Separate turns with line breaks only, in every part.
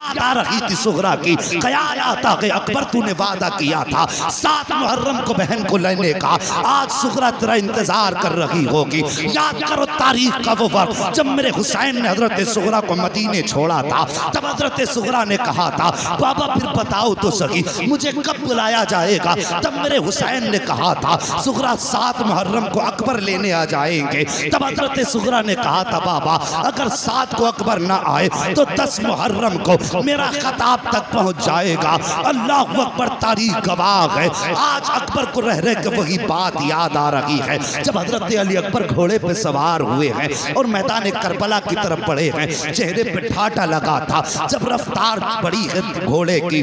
याद आ रही थी सुगरा की, ख्याल आता कि अकबर तूने वादा किया था 7 मुहर्रम को बहन को लेने का, आज सुगरा तेरा इंतजार कर रही होगी। याद करो तारीख का वो वक्त जब मेरे हुसैन ने हजरत सुगरा को मदीने छोड़ा था, तब हजरत सुगरा ने कहा था बाबा फिर बताओ तो सही मुझे कब बुलाया जाएगा। तब मेरे हुसैन ने कहा था सुगरा 7 मुहर्रम को अकबर लेने आ जाएंगे। तब हजरत सुगरा ने कहा था बाबा अगर 7 को अकबर ना आए तो 10 मुहर्रम को मेरा खताब तक पहुंच जाएगा। अल्लाह अकबर, तारीख गवाह है। आज अकबर को रह रह के वही बात याद आ रही है जब हजरत अली अकबर घोड़े पे सवार हुए हैं और मैदान करबला की तरफ बढ़े हैं। चेहरे पे ठाटा लगा था, जब रफ्तार बढ़ी है घोड़े की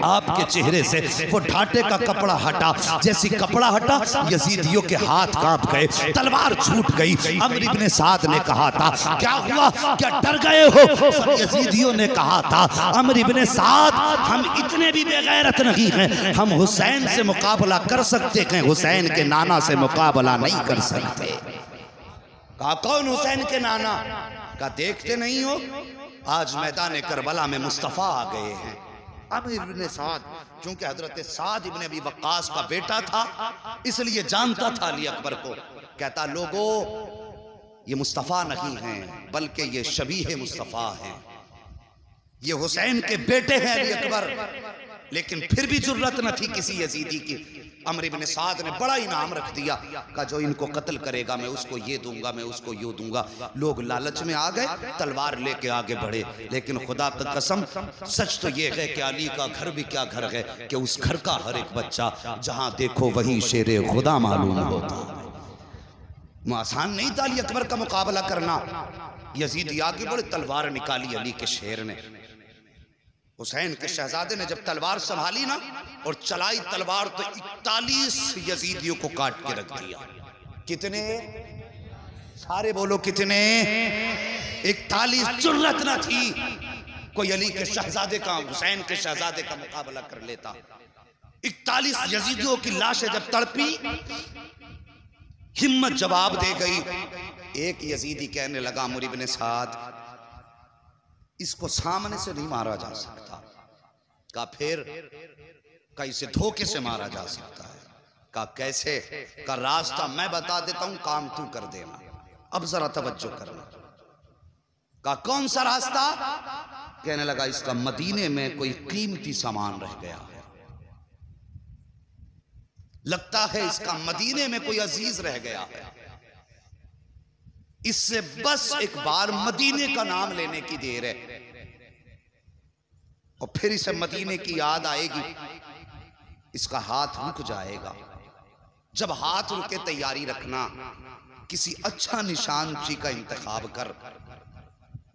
आपके चेहरे से वो ठाटे का कपड़ा हटा। जैसी कपड़ा हटा यजीदियों के हाथ कांप गए, तलवार छूट गई। अमर इब्ने साद ने कहा था क्या हुआ, क्या डर गए हो? यजीदियों ने कहा था अमर इब्ने साद हम इतने भी बेगैरत नहीं हैं, हम हुसैन से मुकाबला कर सकते हैं, हुसैन के नाना से मुकाबला नहीं कर सकते। कहा कौन हुसैन के नाना? का देखते नहीं हो आज मैदान करबला में मुस्तफ़ा आ गए हैं। अमर इब्ने साद क्योंकि हजरत साद इब्ने अबी वक्कास का बेटा था इसलिए जानता था अली अकबर को। कहता लोगों ये मुस्तफ़ा नहीं हैं बल्कि ये शबीह मुस्तफ़ा हैं, ये हुसैन के बेटे हैं अली अकबर। लेकिन फिर भी जुर्रत न थी किसी यजीदी की। अमर इब्ने साद ने बड़ा इनाम रख दिया, कहा जो इनको कत्ल करेगा मैं उसको ये दूंगा, मैं उसको यूं दूंगा। लोग लालच में आ गए, तलवार लेके आगे बढ़े। लेकिन खुदा की कसम सच तो ये है कि अली का घर भी क्या घर है कि उस घर का हर एक बच्चा जहां देखो वही शेरे खुदा मालूम होता। आसान नहीं था अली अकबर का मुकाबला करना। यजीदी आगे बढ़े, तलवार निकाली अली के शेर ने। हुसैन के शहजादे ने जब तलवार संभाली ना और चलाई तलवार तो 41 यजीदियों को काट के रख दिया। कितने? सारे बोलो कितने? 41। जुर्रत न थी कोई अली के शहजादे का, हुसैन के शहजादे का मुकाबला कर लेता। 41 यजीदियों की लाशें जब तड़पी हिम्मत जवाब दे गई। एक यजीदी कहने लगा अमर इब्ने साद इसको सामने से नहीं मारा जा सकता। का फिर का इसे धोखे से मारा जा सकता है। का कैसे? का रास्ता मैं बता देता हूं, काम तू कर देना। अब जरा तवज्जो करना। का कौन सा रास्ता? कहने लगा इसका मदीने में कोई कीमती सामान रह गया है, लगता है इसका मदीने में कोई अजीज रह गया है, इससे बस एक बार मदीने का नाम लेने की देर है और फिर इसे मदीने की याद आएगी, इसका हाथ रुक जाएगा। जब हाथ रुके तैयारी रखना, किसी अच्छा निशान ची का इंतखाब कर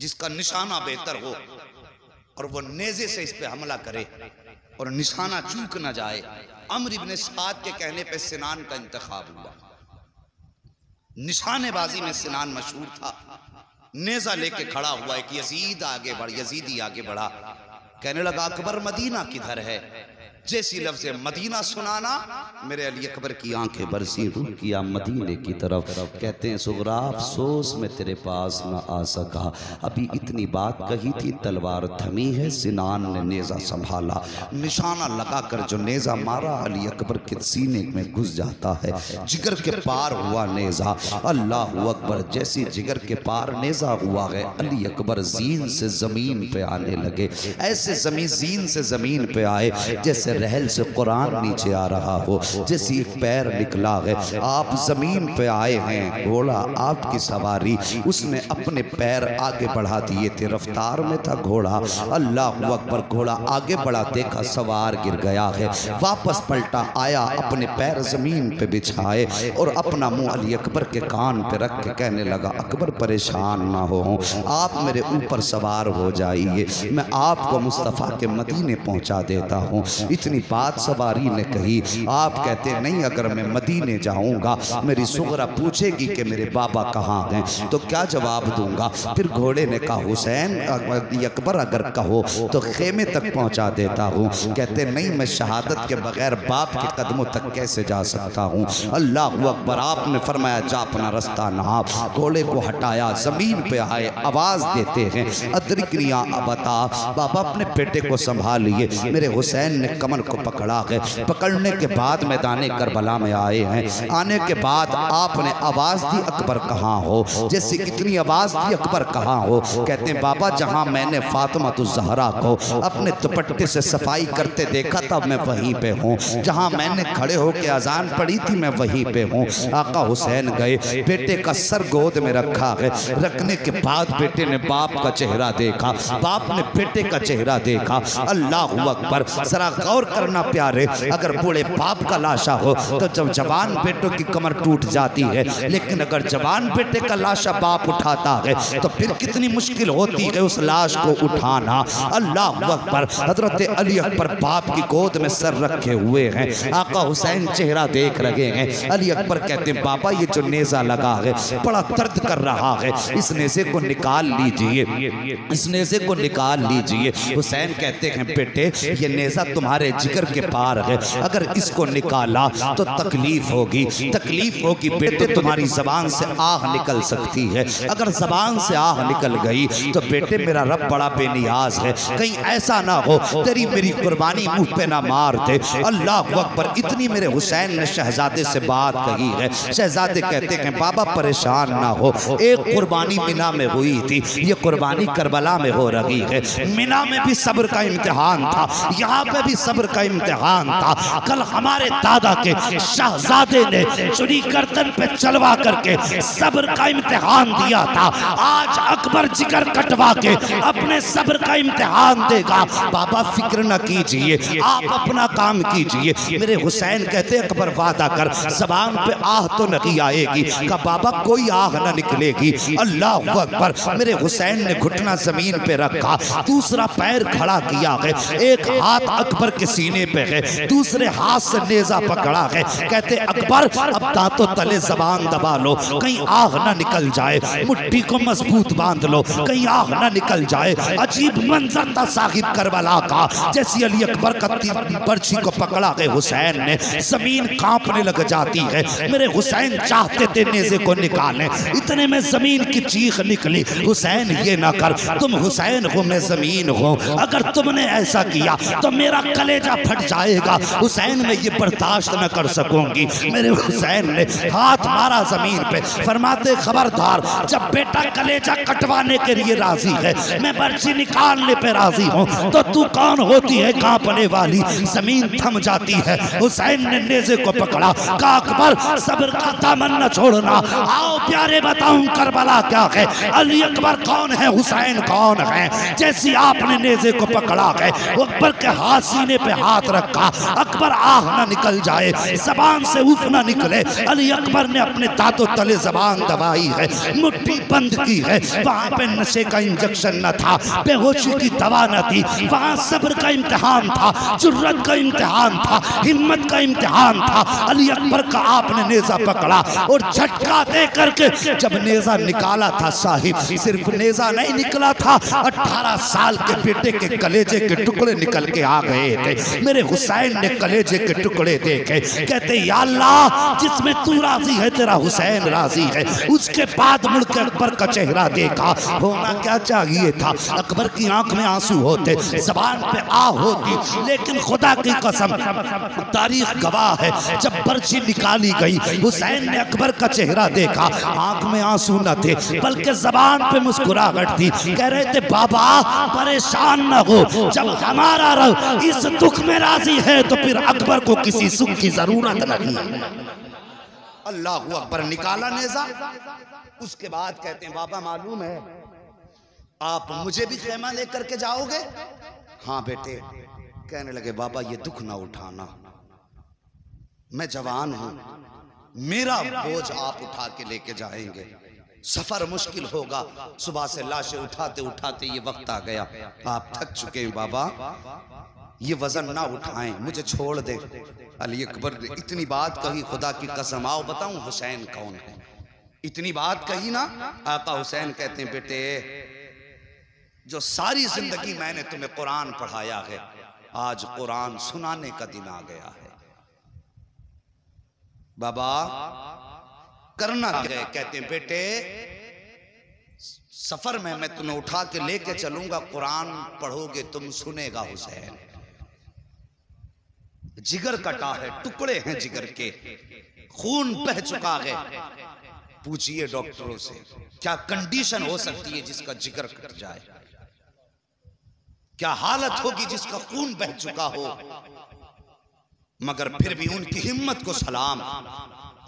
जिसका निशाना बेहतर हो और वो नेज़े से इस पे हमला करे और निशाना चूक ना जाए। अमर इब्ने साद के कहने पे सिनान का इंतखाब हुआ। निशानेबाजी में सिनान मशहूर था। नेजा लेके खड़ा हुआ एक यजीद आगे बढ़, यजीदी आगे बढ़ा। कहने लगा अकबर मदीना किधर है? जैसी लफ्ज़ मदीना सुनाना मेरे अली अकबर की आंखें बरसी, रुख किया मदीने की तरफ। कहते हैं सुगरा अफसोस में तेरे पास न आ सका, अभी इतनी बात कही थी, तलवार थमी है। सिनान ने नेज़ा संभाला, निशाना लगाकर जो नेज़ा मारा अली अकबर के सीने में घुस जाता है। जिगर के पार हुआ नेज़ा। अल्लाह अकबर, जैसी जिगर के पार नेज़ा हुआ है अली अकबर जीन से ज़मीन पे आने लगे। ऐसे जीन से ज़मीन पे आए जैसे रहल से कुरान नीचे आ रहा हो, जैसी एक पैर निकला है। आप जमीन पे आए हैं, घोड़ा आपकी सवारी, उसने अपने पैर आगे बढ़ा दिए थे, रफ्तार में था घोड़ा। अल्लाह अकबर, घोड़ा आगे बढ़ा, देखा सवार गिर गया है, वापस पलटा, आया, अपने पैर जमीन पे बिछाए और अपना मुंह अली अकबर के कान पे रख के कहने लगा अकबर परेशान ना हो, आप मेरे ऊपर सवार हो जाइए, मैं आपको मुस्तफ़ा के मदीने पहुंचा देता हूँ। इतनी बात सवारी ने कही। आप कहते नहीं, अगर मैं मदीने जाऊंगा मेरी सुगरा पूछेगी कि मेरे बाबा कहाँ गए, तो क्या जवाब दूंगा? फिर घोड़े ने कहा, हुसैन अकबर अगर कहो तो खेमे तक पहुंचा देता हूँ। कहते नहीं, मैं शहादत के बगैर बाप के कदमों तक कैसे जा सकता हूँ। अल्लाह अकबर। आपने फरमाया, जा अपना रास्ता नाप। घोड़े को हटाया, जमीन पे आए, आवाज देते हैं, अदरिकनिया बता। बाबा अपने बेटे को संभालिए। मेरे हुसैन ने कमर को पकड़ा है। पकड़ने के बाद मैदान करबला में आए हैं। आने के बाद आपने आवाज दी, अकबर कहाँ हो? जैसे इतनी आवाज दी, अकबर कहाँ हो? कहते हैं, बाबा जहाँ मैंने फातिमा ज़हरा को अपने दुपट्टे से सफाई करते देखा था मैं वहीं पे हूँ। जहाँ मैंने खड़े होकर अजान पढ़ी थी मैं वहीं पे हूँ। आका हुसैन गए, बेटे का सर गोद में रखा है। रखने के बाद बेटे ने बाप का चेहरा देखा, बाप ने बेटे का चेहरा देखा। अल्लाह अकबर। जरा गौर करना प्यारे, अगर बूढ़े बाप का लाशा हो तो जब जवान बेटों की कमर टूट जाती है, लेकिन अगर जवान बेटे का लाशा बाप उठाता है तो फिर कितनी मुश्किल होती है उस लाश को उठाना। अल्लाह अकबर। हजरत अली अकबर बाप की गोद में सर रखे हुए हैं। आका हुसैन चेहरा देख रहे हैं। अली अकबर कहते हैं, बाबा ये जो नेजा लगा है बड़ा दर्द कर रहा है, इस नेजे को निकाल लीजिए, इस नेजे को निकाल लीजिए। हुसैन कहते हैं, बेटे ये नेजा तुम्हारे जिगर के पार है, अगर इसको निकाला तो तकलीफ होगी, तकलीफ होगी बेटे, तुम्हारी जबान से आह निकल सकती है। अगर जबान से आह निकल गई तो बेटे मेरा रब बड़ा बेनियाज है, कहीं ऐसा ना हो तेरी मेरी कुर्बानी मुंह पे ना मार दे। अल्लाह अकबर। इतनी मेरे हुसैन ने शहजादे से बात कही है। शहजादे कहते हैं, बाबा परेशान ना हो, एक कुर्बानी मिना में हुई थी, ये कुर्बानी करबला में हो रही है। मिना में भी सब्र का इम्तिहान था, यहाँ पे भी सब्र का इम्तिहान था। कल हमारे दादा के शहजादे ने चुरी गर्दन पे चलवा करके सब्र का इम्तिहान दिया था। आज अकबर जिगर कटवा के अपने सब्र का इम्तिहान देगा। बाबा फिक्र न कीजिए, आप अपना काम कीजिए। मेरे हुसैन कहते, अकबर वादा कर, जबान पे आह तो नहीं आएगी। का बाबा कोई आह न निकलेगी। अल्लाह अकबर। मेरे हुसैन ने घुटना जमीन पे रखा, दूसरा पैर खड़ा किया है, एक हाथ अकबर के सीने पे है, दूसरे हाथ से नेजा पकड़ा है। कहते अकबर अब दांतों तले जबान दबा लो, कहीं आग ना निकल जाए, मुट्ठी को मजबूत बांध लो, कहीं आग ना निकल जाए। अजीब मंजर था साहिब करबला का। जैसे अली अकबर का पर्ची को पकड़ा गए हुसैन ने, जमीन कांपने लग जाती है। मेरे हुसैन चाहते थे नेजे को निकालें, इतने में जमीन की चीख निकली, हुसैन ये ना कर, तुम हुसैन हो मैं जमीन हूँ, अगर तुमने ऐसा किया तो मेरा कलेजा फट जाएगा। हुसैन मैं ये बर्दाश्त न कर सकूंगी। मेरे हुसैन ने हाथ मारा जमीन पे, फरमाते खबरदार, जब बेटा कलेजा कटवाने के लिए राजी है, मैं पर्ची निकालने पे राजी हूँ, तो तू कौन होती है कांपने वाली? जमीन थम जाती है। हुसैन ने नेज़े को पकड़ा, कहा अकबर सब्र का दामन न छोड़ना, आओ प्यारे बताऊं करबला क्या है, अली अकबर कौन है, हुसैन कौन है। जैसी आपने नेज़े को पकड़ा है, अकबर के हाथ सीने पे हाथ रखा, अकबर आह ना निकल जाए, जबान से उफ ना निकले। अली अकबर ने अपने दांतों तले जबान दबाई है, मुट्ठी बंद की है। वहां पे नशे का इंजेक्शन न था, बेहोशी की दवा न थी, वहां सब्र का इम्तिहान था, जुर्रत का इम्तिहान था, हिम्मत का इम्तिहान था। अली अकबर का आपने नेजा पकड़ा और झटका दे करके जब नेजा निकाला था साहिब, सिर्फ नेजा नहीं निकला था, 18 साल के बेटे के कलेजे के टुकड़े निकल के आ गए थे। मेरे हुसैन ने कलेजे के टुकड़े देखे, कहते या अल्लाह जिसमें तू राजी है तेरा हुसैन राजी है। उसके बाद मुड़कर अकबर का चेहरा देखा, होना क्या चाहिए था, अकबर की आंख में आंसू होते, जबान पे आ होती, लेकिन खुदा की कसम तारीख गवाह है, जब पर्ची निकाली गई हुसैन ने अकबर का चेहरा देखा, आंख में आंसू न थे बल्कि जबान पे मुस्कुराहट थी। कह रहे थे बाबा परेशान न हो, जब हमारा रब इस दुख में राजी है तो फिर अकबर को किसी सुख की जरूरत नहीं। अल्लाह अकबर। निकाला नेजा, उसके बाद कहते हैं बाबा मालूम है आप मुझे भी खेमा लेकर के जाओगे? हाँ बेटे। कहने लगे बाबा ये दुख ना उठाना, मैं जवान हूं, मेरा बोझ आप उठा के लेके जाएंगे, सफर मुश्किल होगा, सुबह से लाशें उठाते उठाते ये वक्त आ गया, आप थक चुके हैं बाबा, ये वजन ना उठाएं, मुझे छोड़ दे। अली अकबर ने इतनी बात कही, खुदा की कसम, आओ बताऊं हुसैन कौन है। इतनी बात कही ना, आका हुसैन कहते हैं बेटे जो सारी जिंदगी मैंने तुम्हें कुरान पढ़ाया है, आज कुरान सुनाने का दिन आ गया है। बाबा करना क्या है? कहते हैं बेटे सफर में मैं तुम्हें उठा के लेके चलूंगा, कुरान पढ़ोगे तुम, सुनेगा हुसैन। जिगर कटा है, टुकड़े हैं जिगर के, खून बह चुका है। पूछिए डॉक्टरों से क्या कंडीशन हो सकती है जिसका जिगर कट जाए, क्या हालत होगी जिसका खून बह चुका हो। मगर फिर भी उनकी हिम्मत को सलाम,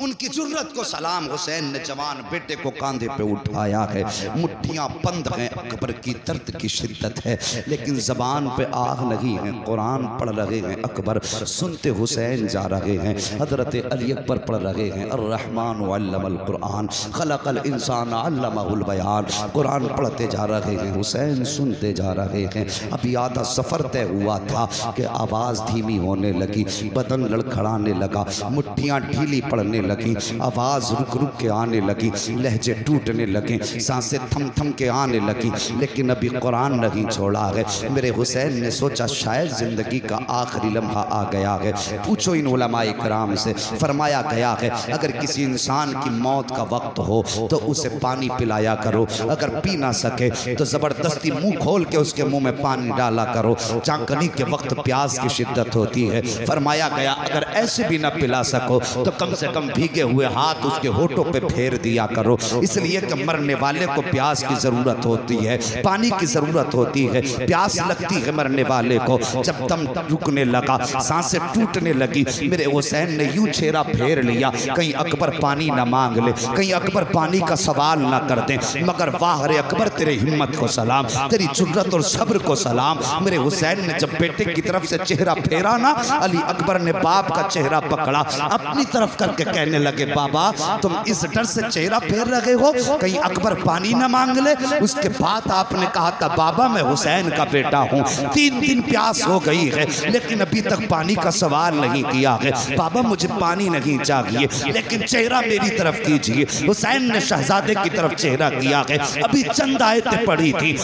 उनकी जुर्रत को सलाम। हुसैन ने जवान बेटे को कांधे पे उठाया है, मुट्ठियां बंद हैं, अकबर की दर्द की शिद्दत है, लेकिन जबान पे आग लगी है, कुरान पढ़ रहे हैं अकबर, सुनते हुसैन जा रहे हैं। हजरत अली अकबर पढ़ रहे हैं अर्रहमान अल्लमल कुरान खलकल इंसान अल्लमहुल बयान, कुरान पढ़ते जा रहे हैं, हुसैन सुनते जा रहे हैं। अभी आधा सफर तय हुआ था कि आवाज धीमी होने लगी, बदन लड़खड़ाने लगा, मुट्ठियां ढीली पड़ने लगी, आवाज रुक रुक के आने लगी, लहजे टूटने लगे, सांसें थम थम के आने लगी, लेकिन अभी कुरान नहीं छोड़ा है। मेरे हुसैन ने सोचा शायद जिंदगी का आखिरी लम्हा आ गया है। पूछो इन उलमाए कराम से, फरमाया गया है अगर किसी इंसान की मौत का वक्त हो तो उसे पानी पिलाया करो, अगर पी ना सके तो जबरदस्ती मुंह खोल के उसके मुंह में पानी डाला करो, चाकनी के वक्त प्यास की शिद्दत होती है। फरमाया गया अगर ऐसे भी ना पिला सको तो कम से कम भीगे हुए हाथ उसके होठों पे फेर दिया करो, इसलिए कि मरने वाले को प्यास की जरूरत होती है, पानी की जरूरत होती है, प्यास लगती है मरने वाले को। जब दम रुकने लगा, सांसें टूटने लगी, मेरे हुसैन ने यूं चेहरा फेर लिया, कहीं अकबर पानी ना मांग ले, कहीं अकबर पानी का सवाल ना कर दे। मगर वाह रे अकबर, तेरे हिम्मत को सलाम, तेरी जुर्रत और सब्र को सलाम। मेरे हुसैन ने जब बेटे की तरफ से चेहरा फेरा ना, अली अकबर ने बाप का चेहरा पकड़ा, अपनी तरफ करके कहने लगे बाबा तुम इस डर से चेहरा फेर रहे हो कहीं अकबर पानी ना मांग ले। उसके बाद आपने कहा था बाबा मैं हुसैन का बेटा हूँ, 3 दिन प्यास हो गई है लेकिन अभी तक पानी का सवाल नहीं किया है, बाबा मुझे पानी नहीं चाहिए लेकिन चेहरा मेरी तरफ कीजिए। हुसैन ने शहजादे की तरफ चेहरा किया है, अभी चंद आयतें पड़ी थी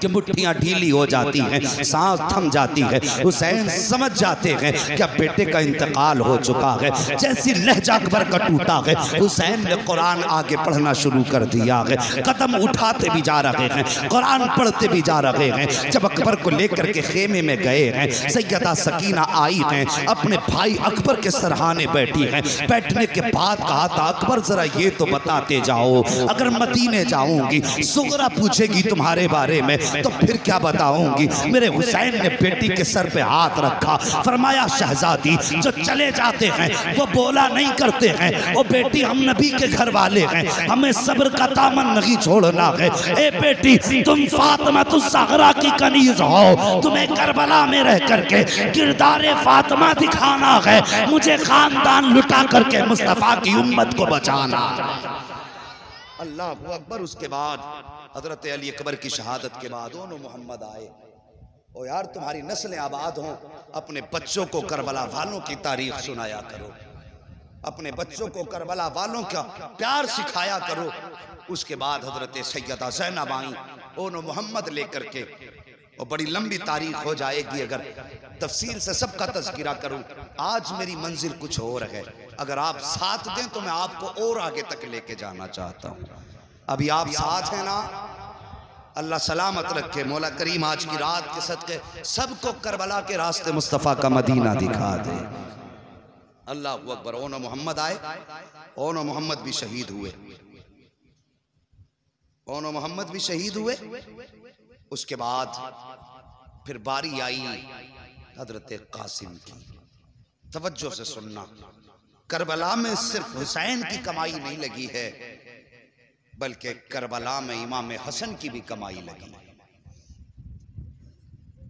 कि मुट्ठियां ढीली हो जाती हैं, सांस थम जाती है, हुसैन समझ जाते हैं कि अब बेटे का इंतकाल हो चुका है। जैसी लहजा अकबर का टूटा है, हुसैन ने कुरान आगे पढ़ना शुरू कर दिया है, कदम उठाते भी जा रहे हैं, कुरान पढ़ते भी जा रहे हैं। जब अकबर को लेकर के खेमे में गए हैं, सैयदा सकीना आई हैं, अपने भाई अकबर के सरहाने बैठी हैं। बैठने के बाद कहा था अकबर जरा ये तो बताते जाओ, अगर मदीने जाऊंगी सुगरा पूछेगी तुम्हारे बारे में तो फिर क्या बताऊंगी। मेरे हुसैन ने बेटी के सर पे हाथ रखा, फरमाया शहजादी जो चले जाते हैं वो बोला नहीं करते हैं, वो बेटी हम नबी के घर वाले हैं, हमें सब्र का दामन नहीं छोड़ना है। ए बेटी तुम फातिमा ज़हरा की कनीज हो, तुम्हें करबला में रह करके किरदारे फातिमा दिखाना है, मुझे खानदान लुटा करके मुस्तफा की उम्मत को बचाना। अल्लाह अकबर। उसके बाद हजरत अली अकबर की शहादत के बाद दोनों मोहम्मद आए। ओ यार तुम्हारी नस्लें आबाद हों, अपने बच्चों को करबला वालों की तारीख सुनाया करो, अपने बच्चों को करबला वालों का प्यार सिखाया करो। उसके बाद हजरत सैयदा ज़ैनब आई, दोनों मोहम्मद लेकर के, और बड़ी लंबी तारीख हो जाएगी अगर तफसील से सबका तज़किरा करूं। आज मेरी मंजिल कुछ और है, अगर आप साथ दें तो मैं आपको और आगे तक लेके जाना चाहता हूं। अभी आप साथ हैं ना, अल्लाह सलामत रखे, मौला करीम आज की रात के सदके सबको करबला के रास्ते मुस्तफ़ा का मदीना दिखा दे। अल्लाह अकबर। ओनो मोहम्मद आए, ओनो मोहम्मद भी शहीद हुए, ओनो मोहम्मद भी शहीद हुए। उसके बाद फिर बारी आई हजरत कासिम की। तवज्जो से सुनना, करबला में सिर्फ हुसैन की कमाई नहीं लगी है, बल्कि करबला में इमाम हसन की भी कमाई लगी।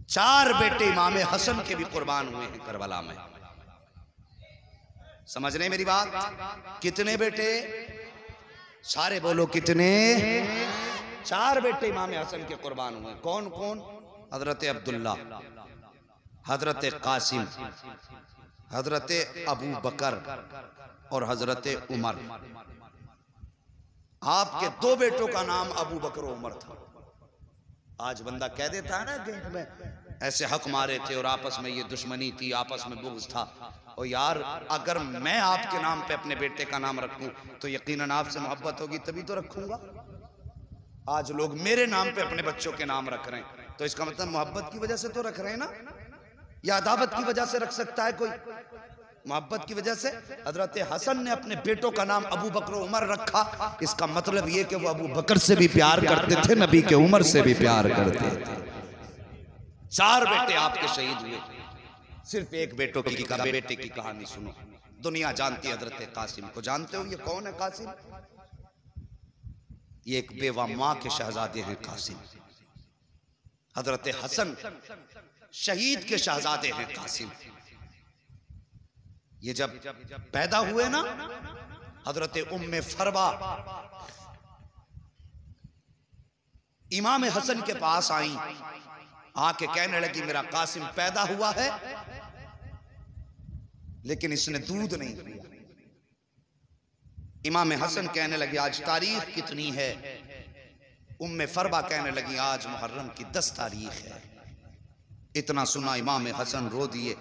4 बेटे इमाम हसन के भी कुर्बान हुए हैं करबला में। समझ रहे मेरी बात? कितने बेटे? सारे बोलो कितने? 4 बेटे इमाम हसन के कुर्बान हुए। कौन कौन? हजरत अब्दुल्ला, हजरत कासिम, हजरत अबू बकर और हजरत उमर। आपके दो बेटों का नाम अबू बकर और उमर था। आज बंदा कह देता है ना गेट में ऐसे हक मारे थे और आपस में ये दुश्मनी थी, आपस में बुग़्ज़ था। और यार अगर मैं आपके नाम पे अपने बेटे का नाम रखूं तो यकीनन आपसे मोहब्बत होगी, तभी तो रखूंगा। आज लोग मेरे नाम पे अपने बच्चों के नाम रख रहे हैं, तो इसका मतलब मोहब्बत की वजह से तो रख रहे हैं ना, या अदावत की वजह से रख सकता है कोई? मोहब्बत की वजह से। हजरत हसन ने अपने बेटों का नाम अबू बकर उमर रखा, इसका मतलब ये कि वो अबू बकर से भी प्यार करते थे, नबी के उमर से भी प्यार करते थे। 4 बेटे आपके शहीद हुए, सिर्फ एक बेटे की कहानी सुनो। दुनिया जानती है हजरत कासिम को। जानते हो ये कौन है कासिम? ये एक बेवा माँ के शहजादे हैं कासिम। हजरत हसन शहीद के शहजादे हैं कासिम। ये जब पैदा हुए ना, हजरत उम्मे फरवा इमाम हसन के पास आई, आके कहने लगी मेरा कासिम पैदा हुआ है लेकिन इसने दूध नहीं पिया। इमाम हसन कहने लगे आज तारीख कितनी है? उम्मे फरवा कहने लगी आज मुहर्रम की 10 तारीख है। इतना सुना इमाम हसन रो दिए।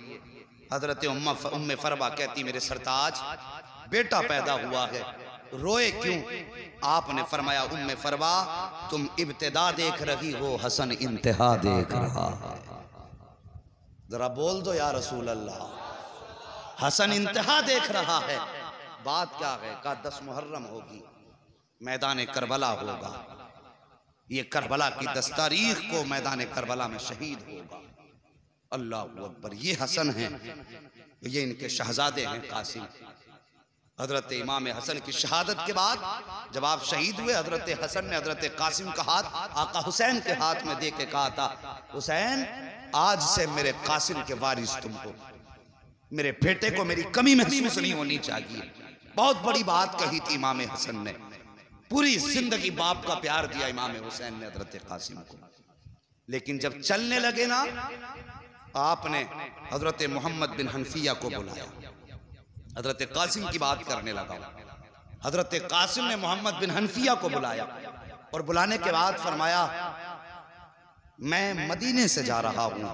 हजरत उम्मे फरवा कहती मेरे सरताज बेटा पैदा हुआ है, रोए क्यों? आपने फरमाया उम्मे फरवा तुम इब्तिदा देख रही हो, हसन इंतहा देख रहा है। जरा बोल दो या रसूल अल्लाह। हसन इंतहा देख रहा है। बात क्या है? का 10 मुहर्रम होगी, मैदान करबला होगा। ये करबला की 10 तारीख को मैदान करबला में शहीद होगा। अल्लाह अकबर। ये हसन हैं, ये इनके शहजादे हैं कासिम। हजरत इमाम हसन की शहादत के बाद जब आप शहीद हुए, हजरत हसन ने हजरत कासिम का हाथ आका हुसैन के हाथ में दे के कहा था हुसैन आज से मेरे कासिम के वारिस तुम हो, मेरे बेटे को मेरी कमी महसूस नहीं होनी चाहिए। बहुत बड़ी बात कही थी इमाम हसन ने। पूरी जिंदगी बाप का प्यार दिया इमाम हुसैन ने हजरत कासिम को। लेकिन जब चलने लगे ना, आपने हजरत मोहम्मद बिन हनफिया को बुलाया। हजरत कासिम की बात करने लगा। हजरत कासिम ने मोहम्मद बिन हनफिया को बुलाया और बुलाने के बाद फरमाया मैं मदीने से जा रहा हूं,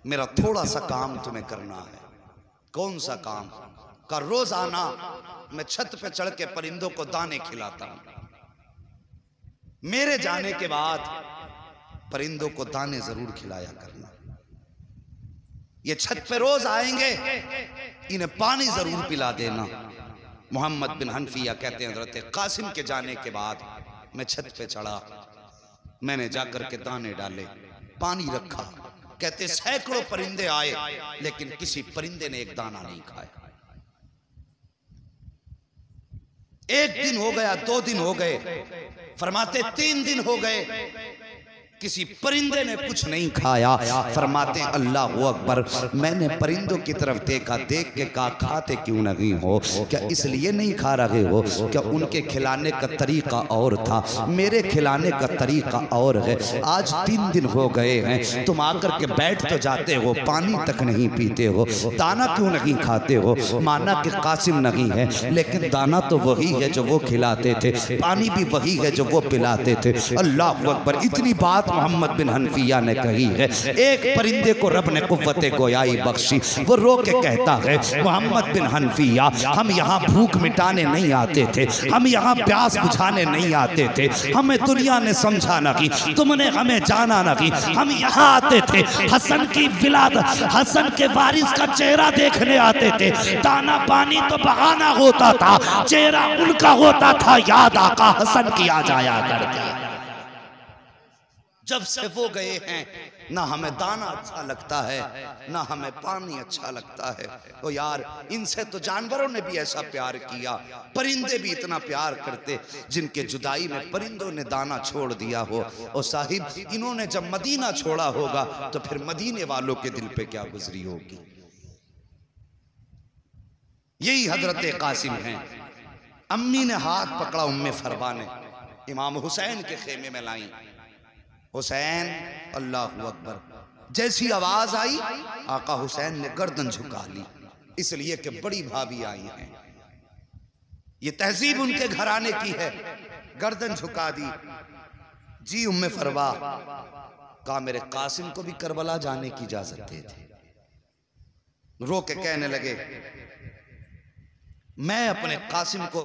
मेरा थोड़ा सा काम तुम्हें करना है। कौन सा काम? का रोजाना मैं छत पे चढ़ के परिंदों को दाने खिलाता हूं। मेरे जाने के बाद परिंदों को दाने जरूर खिलाया करना। ये छत पे रोज आएंगे, इन्हें पानी जरूर पिला देना। मोहम्मद बिन हनफिया कहते हैं हजरत कासिम के जाने के बाद मैं छत पे चढ़ा, मैंने जाकर के दाने डाले, पानी रखा। कहते सैकड़ों परिंदे आए लेकिन किसी परिंदे ने एक दाना नहीं खाया। 1 दिन हो गया, 2 दिन हो गए, फरमाते 3 दिन हो गए, किसी परिंदे ने कुछ नहीं खाया। फरमाते अल्लाह अकबर। मैंने परिंदों की तरफ देखा, देख के कहा खाते क्यों नहीं हो? क्या इसलिए नहीं खा रहे हो? क्या उनके खिलाने का तरीका और था, मेरे खिलाने का तरीका और है। आज 3 दिन हो गए हैं, तुम आकर के बैठ तो जाते हो, पानी तक नहीं पीते हो, दाना क्यों नहीं खाते हो? माना कि कासिम नहीं है, लेकिन दाना तो वही है जो वो खिलाते थे, पानी भी वही है जो वो पिलाते थे। अल्लाह अकबर। इतनी बात मोहम्मद बिन हनफिया ने कही है। एक परिंदे को रब ने कुव्वते गोयाई बख्शी, वो रो के कहता है मोहम्मद बिन हनफिया हम यहाँ भूख मिटाने नहीं आते थे, हम यहाँ प्यास बुझाने नहीं आते थे, हमें दुनिया ने समझा ना कि तुमने हमें जाना ना कि हम यहाँ आते थे हसन की विलादत, हसन के वारिस का चेहरा देखने आते थे। दाना पानी तो बहाना होता था, चेहरा उनका होता था, याद आका हसन की आ जाया करती। जब से वो गए हैं ना हमें दाना अच्छा लगता है, ना हमें पानी अच्छा लगता है। तो यार इनसे तो जानवरों ने भी ऐसा प्यार किया, परिंदे भी इतना प्यार करते जिनके जुदाई में परिंदों ने दाना छोड़ दिया हो। और साहिब इन्होंने जब मदीना छोड़ा होगा तो फिर मदीने वालों के दिल पे क्या गुजरी होगी। यही हजरत कासिम हैं। अम्मी ने हाथ पकड़ा उम्मे फरवा ने, इमाम हुसैन के खेमे में लाई। हुसैन, अल्लाहु अकबर। जैसी आवाज आई आका हुसैन ने गर्दन झुका ली, इसलिए कि बड़ी भाभी आई हैं। ये तहजीब उनके घराने की है। गर्दन झुका दी। जी उम्मे फरवा, कहा मेरे कासिम को भी करबला जाने की इजाजत दे थे। रो के कहने लगे मैं अपने कासिम को